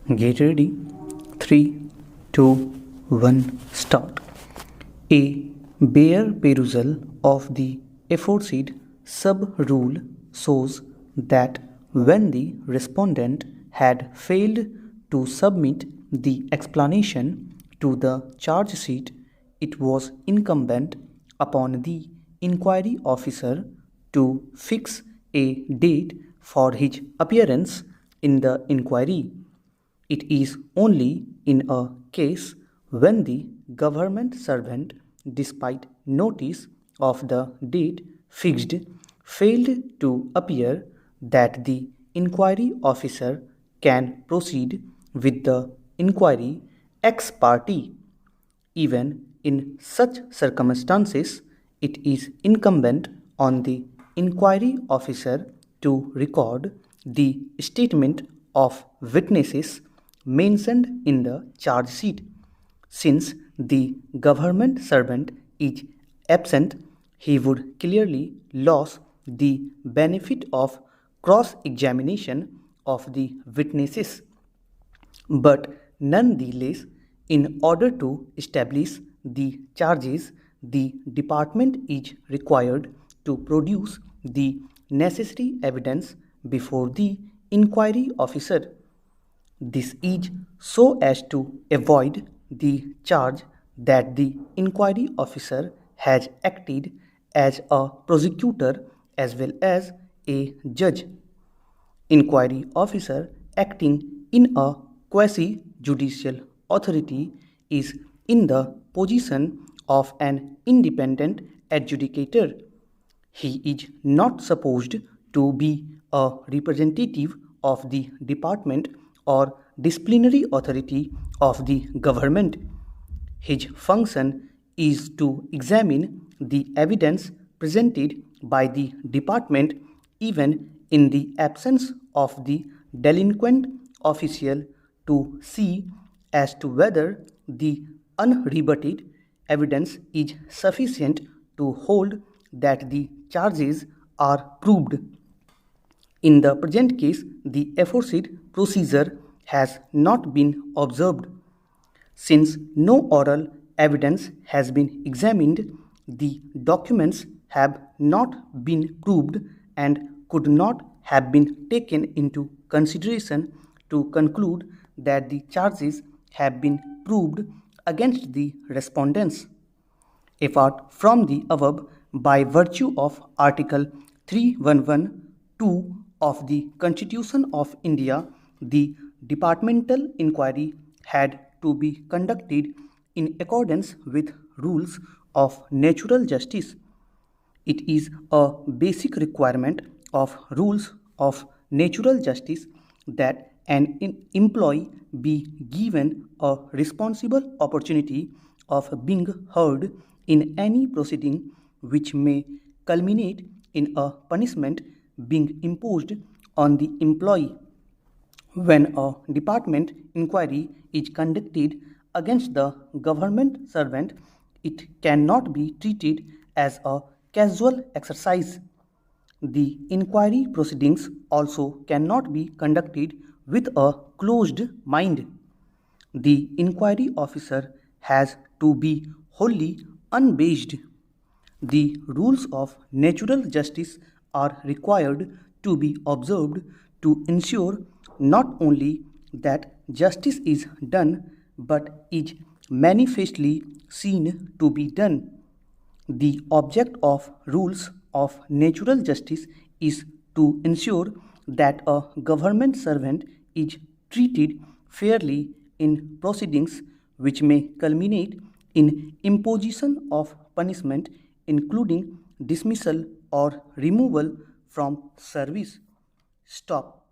Get ready. 3, 2, 1, start. A bare perusal of the aforesaid sub rule shows that when the respondent had failed to submit the explanation to the charge sheet, it was incumbent upon the inquiry officer to fix a date for his appearance in the inquiry. It is only in a case when the government servant, despite notice of the date fixed, failed to appear that the inquiry officer can proceed with the inquiry ex parte. Even in such circumstances, it is incumbent on the inquiry officer to record the statement of witnesses mentioned in the charge sheet. Since the government servant is absent, he would clearly lose the benefit of cross examination of the witnesses. But nonetheless, in order to establish the charges, the department is required to produce the necessary evidence before the inquiry officer. This is so as to avoid the charge that the inquiry officer has acted as a prosecutor as well as a judge. Inquiry officer acting in a quasi judicial authority is in the position of an independent adjudicator. He is not supposed to be a representative of the department or disciplinary authority of the government. His function is to examine the evidence presented by the department even in the absence of the delinquent official to see as to whether the unrebutted evidence is sufficient to hold that the charges are proved. In the present case, the aforesaid procedure has not been observed. Since no oral evidence has been examined, the documents have not been proved and could not have been taken into consideration to conclude that the charges have been proved against the respondents. Apart from the above, by virtue of Article 311(2) of the Constitution of India, the departmental inquiry had to be conducted in accordance with rules of natural justice. It is a basic requirement of rules of natural justice that an employee be given a responsible opportunity of being heard in any proceeding which may culminate in a punishment being imposed on the employee. When a department inquiry is conducted against the government servant, it cannot be treated as a casual exercise. The inquiry proceedings also cannot be conducted with a closed mind. The inquiry officer has to be wholly unbiased. The rules of natural justice are required to be observed to ensure not only that justice is done but is manifestly seen to be done. The object of rules of natural justice is to ensure that a government servant is treated fairly in proceedings which may culminate in imposition of punishment, including dismissal or removal from service. Stop.